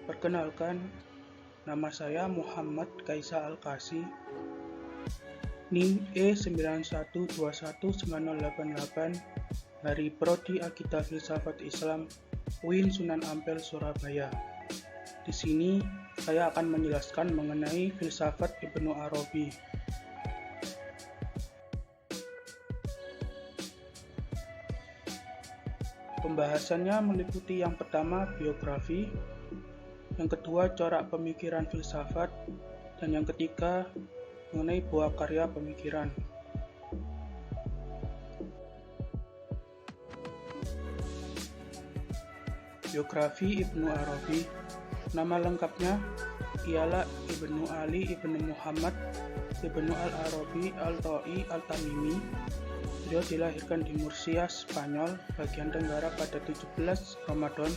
Perkenalkan, nama saya Muhammad Kaisa Al-Kasi, NIM E91219088 dari Prodi Akida Filsafat Islam UIN Sunan Ampel, Surabaya. Di sini saya akan menjelaskan mengenai filsafat Ibnu Arabi. Pembahasannya meliputi yang pertama biografi, yang kedua corak pemikiran filsafat, dan yang ketiga mengenai buah karya pemikiran. Biografi Ibnu Arabi. Nama lengkapnya ialah Ibnu Ali Ibnu Muhammad Ibnu Al-Arabi Al-Ta'i Al-Tamimi. Beliau dilahirkan di Murcia, Spanyol, bagian tenggara pada 17 Ramadan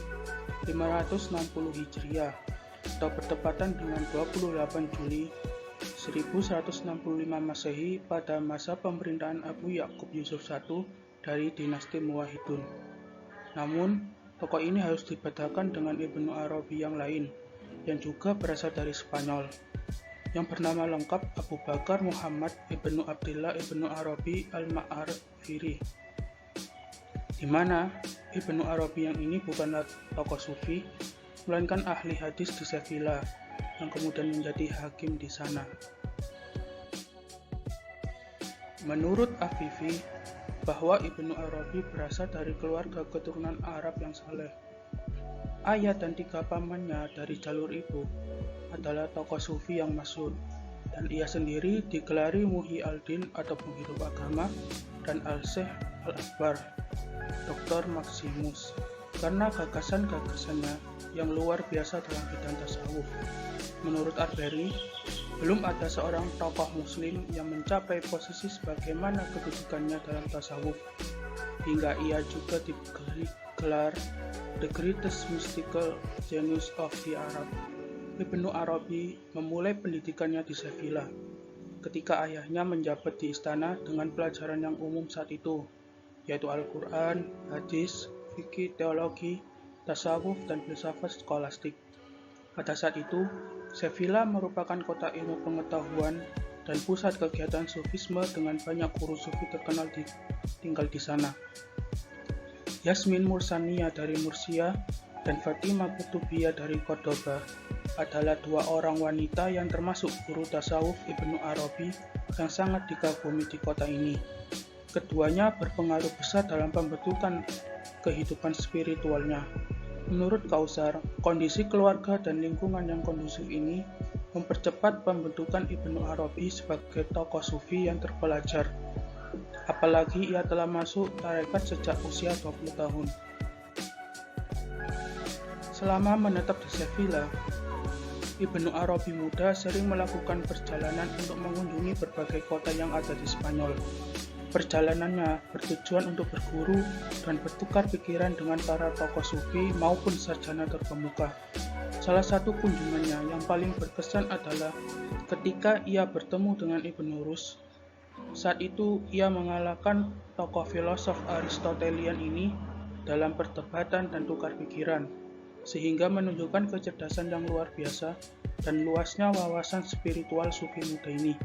560 Hijriah atau bertepatan dengan 28 Juli 1165 Masehi pada masa pemerintahan Abu Ya'qub Yusuf I dari dinasti Muwahhidun. Namun, tokoh ini harus dibedakan dengan Ibnu Arabi yang lain, yang juga berasal dari Spanyol, yang bernama lengkap Abu Bakar Muhammad Ibnu Abdillah Ibnu Arabi Al-Ma'arifiri, di mana Ibnu Arabi yang ini bukanlah tokoh sufi, melainkan ahli hadis di Sevilla, yang kemudian menjadi hakim di sana. Menurut Afifi, bahwa Ibnu Arabi berasal dari keluarga keturunan Arab yang saleh. Ayah dan 3 pamannya dari jalur ibu adalah tokoh sufi yang masyhur, dan ia sendiri digelari Muhyi al-Din atau penghidup agama, dan Al-Syekh Al-Akbar, Dr. Maximus, karena gagasan-gagasannya yang luar biasa dalam bidang tasawuf. Menurut Arberi, belum ada seorang tokoh muslim yang mencapai posisi sebagaimana kedudukannya dalam tasawuf, hingga ia juga diberi gelar The Greatest Mystical Genius of the Arab. Ibnu Arabi memulai pendidikannya di Sevilla, ketika ayahnya menjabat di istana dengan pelajaran yang umum saat itu, yaitu Al-Quran, hadis, fikih, teologi, tasawuf, dan filsafat skolastik. Pada saat itu, Sevilla merupakan kota ilmu pengetahuan dan pusat kegiatan sufisme dengan banyak guru sufi terkenal tinggal di sana. Yasmin Mursania dari Murcia dan Fatimah Kutubiyah dari Cordoba adalah 2 orang wanita yang termasuk guru tasawuf Ibnu Arabi yang sangat dikagumi di kota ini. Keduanya berpengaruh besar dalam pembentukan kehidupan spiritualnya. Menurut Kausar, kondisi keluarga dan lingkungan yang kondusif ini mempercepat pembentukan Ibnu Arabi sebagai tokoh sufi yang terpelajar. Apalagi ia telah masuk tarekat sejak usia 20 tahun. Selama menetap di Sevilla, Ibnu Arabi muda sering melakukan perjalanan untuk mengunjungi berbagai kota yang ada di Spanyol. Perjalanannya bertujuan untuk berguru dan bertukar pikiran dengan para tokoh sufi maupun sarjana terkemuka. Salah satu kunjungannya yang paling berkesan adalah ketika ia bertemu dengan Ibnu Rus. Saat itu ia mengalahkan tokoh filosof Aristotelian ini dalam perdebatan dan tukar pikiran, sehingga menunjukkan kecerdasan yang luar biasa dan luasnya wawasan spiritual sufi muda ini.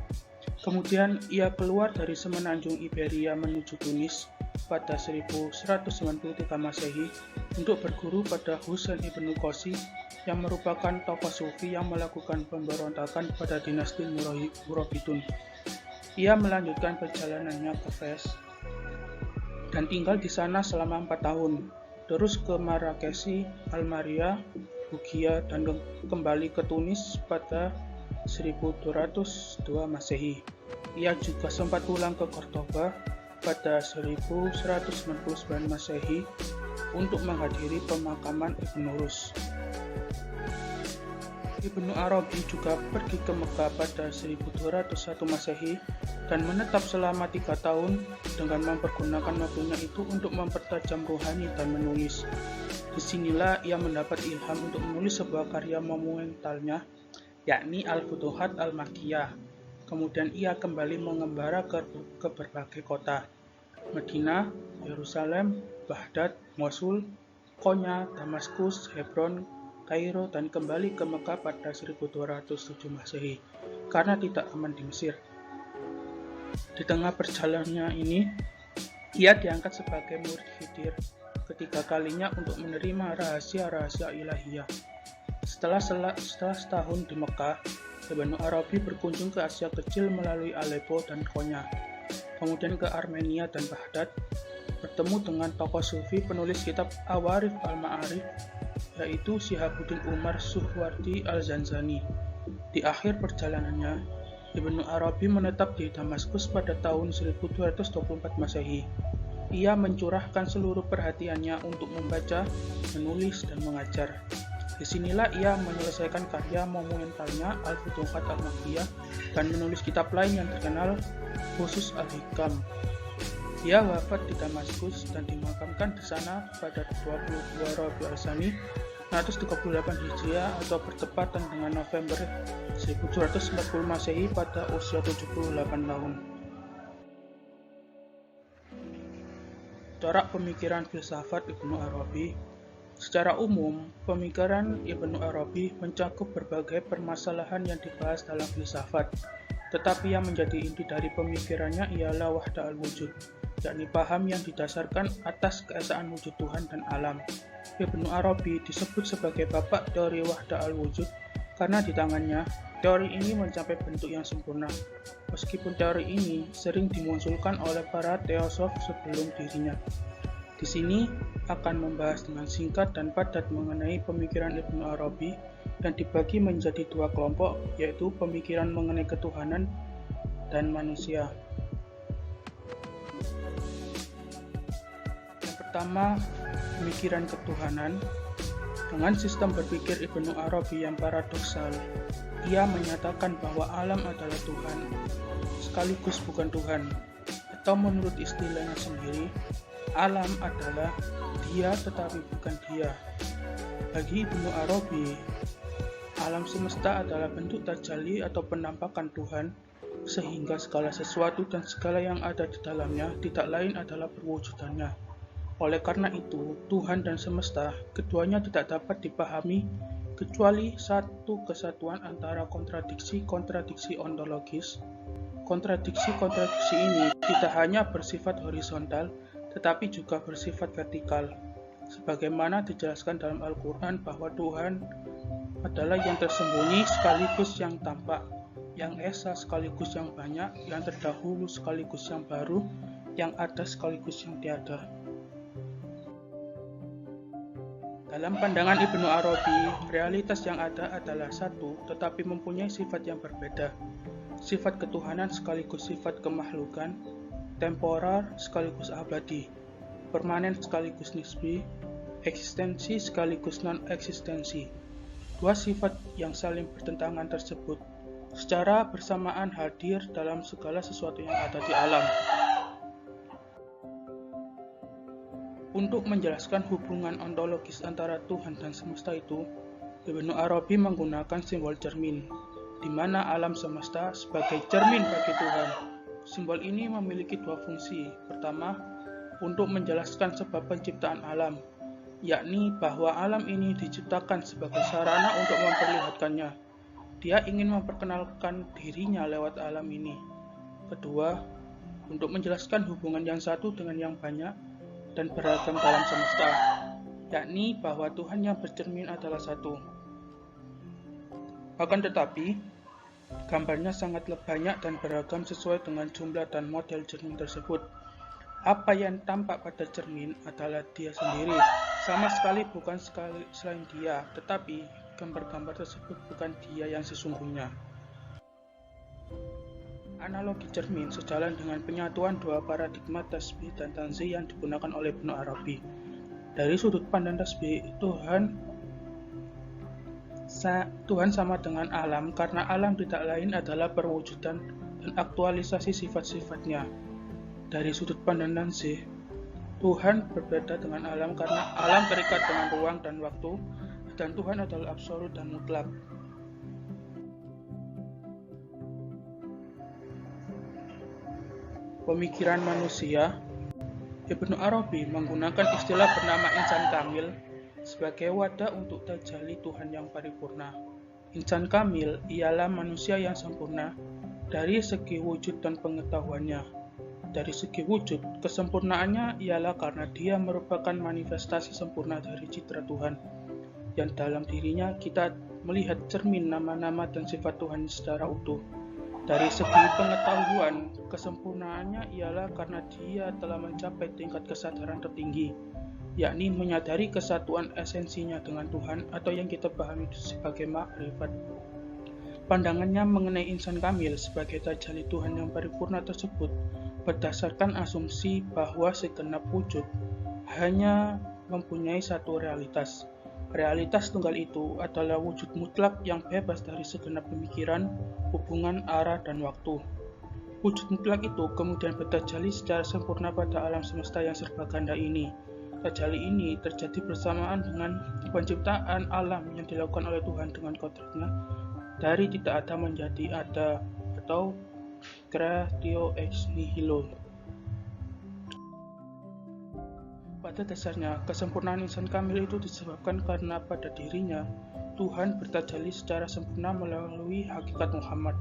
Kemudian ia keluar dari semenanjung Iberia menuju Tunis pada 1193 Masehi untuk berguru pada Husain ibnu Qosi yang merupakan tokoh sufi yang melakukan pemberontakan pada dinasti Murabitun. Ia melanjutkan perjalanannya ke Fez dan tinggal di sana selama 4 tahun, terus ke Marrakesh, Almeria, Bugia, dan kembali ke Tunis pada 1202 Masehi. Ia juga sempat pulang ke Cordoba pada 1199 Masehi untuk menghadiri pemakaman Ibnu Rus. Ibnu Arabi juga pergi ke Mekah pada 1201 Masehi dan menetap selama 3 tahun dengan mempergunakan waktunya itu untuk mempertajam rohani dan menulis. Disinilah ia mendapat ilham untuk menulis sebuah karya monumentalnya, yakni Al-Futuhat Al-Makkiyah. Kemudian ia kembali mengembara ke berbagai kota, Madinah, Yerusalem, Baghdad, Mosul, Konya, Damaskus, Hebron, Kairo dan kembali ke Mekah pada 1207 Masehi karena tidak aman di Mesir. Di tengah perjalanannya ini, ia diangkat sebagai murid Khidir ketiga kalinya untuk menerima rahasia-rahasia ilahiyah. Setelah setahun di Mekah, Ibnu Arabi berkunjung ke Asia Kecil melalui Aleppo dan Konya, kemudian ke Armenia dan Baghdad, bertemu dengan tokoh sufi penulis kitab Awarif al-Ma'arif, yaitu Syihabuddin Umar Suhwardi al-Zanjani. Di akhir perjalanannya, Ibnu Arabi menetap di Damaskus pada tahun 1224 Masehi. Ia mencurahkan seluruh perhatiannya untuk membaca, menulis, dan mengajar. Disinilah ia menyelesaikan karya monumentalnya Al-Futuhat Al-Makkiyah dan menulis kitab lain yang terkenal, khusus Al-Hikam. Ia wafat di Damaskus dan dimakamkan di sana pada 22 Rabiul Tsani 138 Hijriah atau bertepatan dengan November 1740 Masehi pada usia 78 tahun. Corak pemikiran filsafat Ibnu Arabi. Secara umum, pemikiran Ibnu Arabi mencakup berbagai permasalahan yang dibahas dalam filsafat, tetapi yang menjadi inti dari pemikirannya ialah wahda al-wujud, yakni paham yang didasarkan atas keesaan wujud Tuhan dan alam. Ibnu Arabi disebut sebagai bapak teori wahda al-wujud karena di tangannya, teori ini mencapai bentuk yang sempurna, meskipun teori ini sering dimunculkan oleh para teosof sebelum dirinya. Di sini akan membahas dengan singkat dan padat mengenai pemikiran Ibnu Arabi yang dibagi menjadi dua kelompok, yaitu pemikiran mengenai ketuhanan dan manusia. Yang pertama, pemikiran ketuhanan. Dengan sistem berpikir Ibnu Arabi yang paradoksal, ia menyatakan bahwa alam adalah Tuhan, sekaligus bukan Tuhan, atau menurut istilahnya sendiri, alam adalah dia tetapi bukan dia. Bagi Ibnu Arabi, alam semesta adalah bentuk tajalli atau penampakan Tuhan, sehingga segala sesuatu dan segala yang ada di dalamnya tidak lain adalah perwujudannya. Oleh karena itu, Tuhan dan semesta, keduanya tidak dapat dipahami kecuali satu kesatuan antara kontradiksi-kontradiksi ontologis. Kontradiksi-kontradiksi ini tidak hanya bersifat horizontal, tetapi juga bersifat vertikal. Sebagaimana dijelaskan dalam Al-Quran bahwa Tuhan adalah yang tersembunyi sekaligus yang tampak, yang esa sekaligus yang banyak, yang terdahulu sekaligus yang baru, yang ada sekaligus yang tiada. Dalam pandangan Ibnu Arabi, realitas yang ada adalah satu, tetapi mempunyai sifat yang berbeda. Sifat ketuhanan sekaligus sifat kemakhlukan, temporer sekaligus abadi, permanen sekaligus nisbi, eksistensi sekaligus non-eksistensi. Dua sifat yang saling bertentangan tersebut secara bersamaan hadir dalam segala sesuatu yang ada di alam. Untuk menjelaskan hubungan ontologis antara Tuhan dan semesta itu, Ibnu Arabi menggunakan simbol cermin, di mana alam semesta sebagai cermin bagi Tuhan. Simbol ini memiliki dua fungsi. Pertama, untuk menjelaskan sebab penciptaan alam, yakni bahwa alam ini diciptakan sebagai sarana untuk memperlihatkannya. Dia ingin memperkenalkan dirinya lewat alam ini. Kedua, untuk menjelaskan hubungan yang satu dengan yang banyak dan beragam dalam semesta, yakni bahwa Tuhan yang bercermin adalah satu. Akan tetapi, gambarnya sangatlah banyak dan beragam sesuai dengan jumlah dan model cermin tersebut. Apa yang tampak pada cermin adalah dia sendiri, sama sekali bukan selain dia, tetapi gambar-gambar tersebut bukan dia yang sesungguhnya. Analogi cermin sejalan dengan penyatuan dua paradigma tasbih dan tanzih yang digunakan oleh Ibnu Arabi. Dari sudut pandang tasbih, Tuhan sama dengan alam karena alam tidak lain adalah perwujudan dan aktualisasi sifat-sifatnya. Dari sudut pandang tanzih, Tuhan berbeda dengan alam karena alam terikat dengan ruang dan waktu, dan Tuhan adalah absolut dan mutlak. Pemikiran manusia. Ibnu Arabi menggunakan istilah bernama insan kamil sebagai wadah untuk tajalli Tuhan yang paripurna. Insan kamil ialah manusia yang sempurna dari segi wujud dan pengetahuannya. Dari segi wujud, kesempurnaannya ialah karena dia merupakan manifestasi sempurna dari citra Tuhan, yang dalam dirinya kita melihat cermin nama-nama dan sifat Tuhan secara utuh. Dari segi pengetahuan, kesempurnaannya ialah karena dia telah mencapai tingkat kesadaran tertinggi, yakni menyadari kesatuan esensinya dengan Tuhan atau yang kita pahami sebagai makrifat. Pandangannya mengenai insan kamil sebagai tajalli Tuhan yang paripurna tersebut berdasarkan asumsi bahwa segenap wujud hanya mempunyai satu realitas. Realitas tunggal itu adalah wujud mutlak yang bebas dari segenap pemikiran, hubungan, arah, dan waktu. Wujud mutlak itu kemudian bertajalli secara sempurna pada alam semesta yang serba ganda ini. Tajalli ini terjadi bersamaan dengan penciptaan alam yang dilakukan oleh Tuhan dengan kodratnya dari tidak ada menjadi ada atau creatio ex nihilo. Pada dasarnya, kesempurnaan insan kamil itu disebabkan karena pada dirinya Tuhan bertajalli secara sempurna melalui hakikat Muhammad.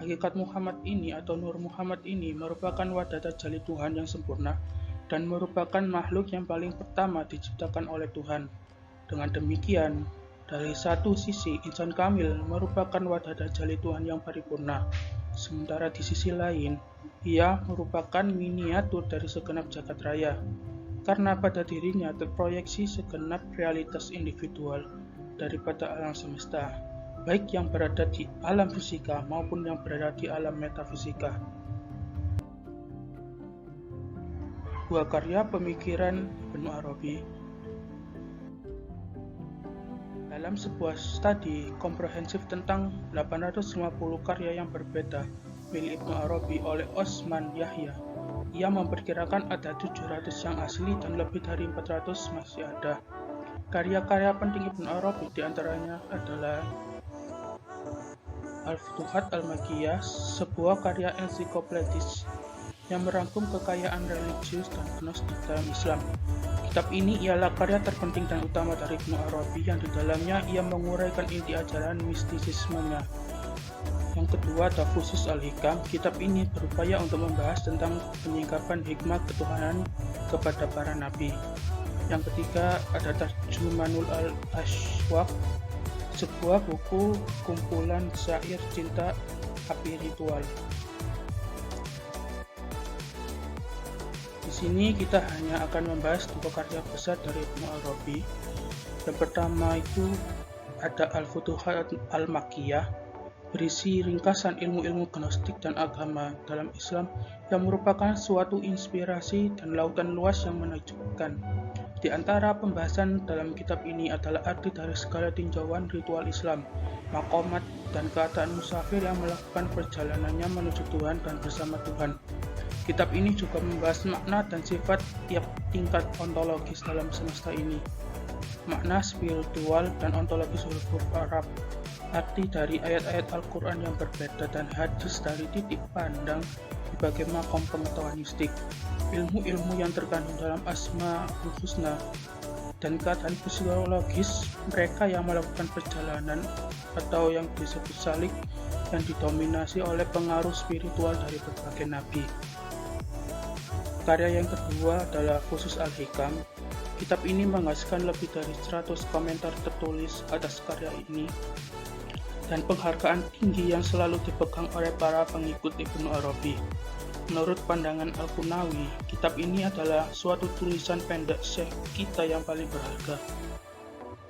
Hakikat Muhammad ini atau Nur Muhammad ini merupakan wadah tajalli Tuhan yang sempurna dan merupakan makhluk yang paling pertama diciptakan oleh Tuhan. Dengan demikian, dari satu sisi insan kamil merupakan wadah tajalli Tuhan yang paripurna, sementara di sisi lain, ia merupakan miniatur dari segenap jagat raya, karena pada dirinya terproyeksi segenap realitas individual daripada alam semesta, baik yang berada di alam fisika maupun yang berada di alam metafisika. Buah karya pemikiran Ibnu Arabi. Dalam sebuah studi komprehensif tentang 850 karya yang berbeda milik Ibnu Arabi oleh Osman Yahya, ia memperkirakan ada 700 yang asli dan lebih dari 400 masih ada. Karya-karya penting Ibnu Arabi diantaranya adalah Al-Futuhat Al-Makkiyah, sebuah karya ensiklopedis yang merangkum kekayaan religius dan gnostik dalam Islam. Kitab ini ialah karya terpenting dan utama dari Ibnu Arabi yang di dalamnya ia menguraikan inti ajaran mistisismenya. Yang kedua ada Fusus Al-Hikam. Kitab ini berupaya untuk membahas tentang penyingkapan hikmah ketuhanan kepada para nabi. Yang ketiga ada Tarjumanul Al-Ashwaq, sebuah buku kumpulan syair cinta spiritual. Di sini kita hanya akan membahas dua karya besar dari Ibnu Arabi. Yang pertama itu ada Al-Futuhat Al-Makkiyah, berisi ringkasan ilmu-ilmu gnostik dan agama dalam Islam yang merupakan suatu inspirasi dan lautan luas yang menakjubkan. Di antara pembahasan dalam kitab ini adalah arti dari segala tinjauan ritual Islam, maqamat, dan keadaan musafir yang melakukan perjalanannya menuju Tuhan dan bersama Tuhan. Kitab ini juga membahas makna dan sifat tiap tingkat ontologis dalam semesta ini, makna spiritual dan ontologis huruf Arab, arti dari ayat-ayat Al-Quran yang berbeda dan hadis dari titik pandang berbagai makom pengetahuan mistik, ilmu-ilmu yang terkandung dalam Asmaul Husna, dan keadaan fisiologis mereka yang melakukan perjalanan atau yang disebut salik yang didominasi oleh pengaruh spiritual dari berbagai nabi. Karya yang kedua adalah Fusus Al-Hikam. Kitab ini menghasilkan lebih dari 100 komentar tertulis atas karya ini dan penghargaan tinggi yang selalu dipegang oleh para pengikut Ibnu Arabi. Menurut pandangan Al-Qunawi, kitab ini adalah suatu tulisan pendek syekh kita yang paling berharga.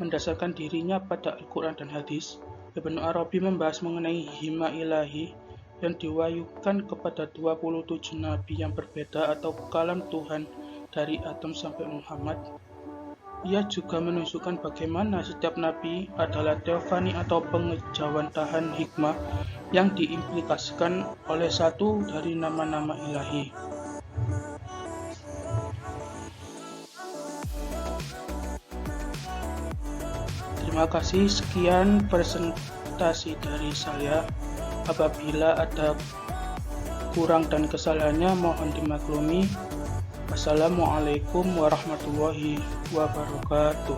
Mendasarkan dirinya pada Al-Quran dan hadis, Ibnu Arabi membahas mengenai himma ilahi yang diwahyukan kepada 27 nabi yang berbeda atau kalam Tuhan dari Adam sampai Muhammad. Ia juga menunjukkan bagaimana setiap nabi adalah teofani atau pengejauhan tahan hikmah yang diimplikasikan oleh satu dari nama-nama ilahi. Terima kasih, sekian presentasi dari saya. Apabila ada kurang dan kesalahannya mohon dimaklumi. Wassalamualaikum warahmatullahi wabarakatuh.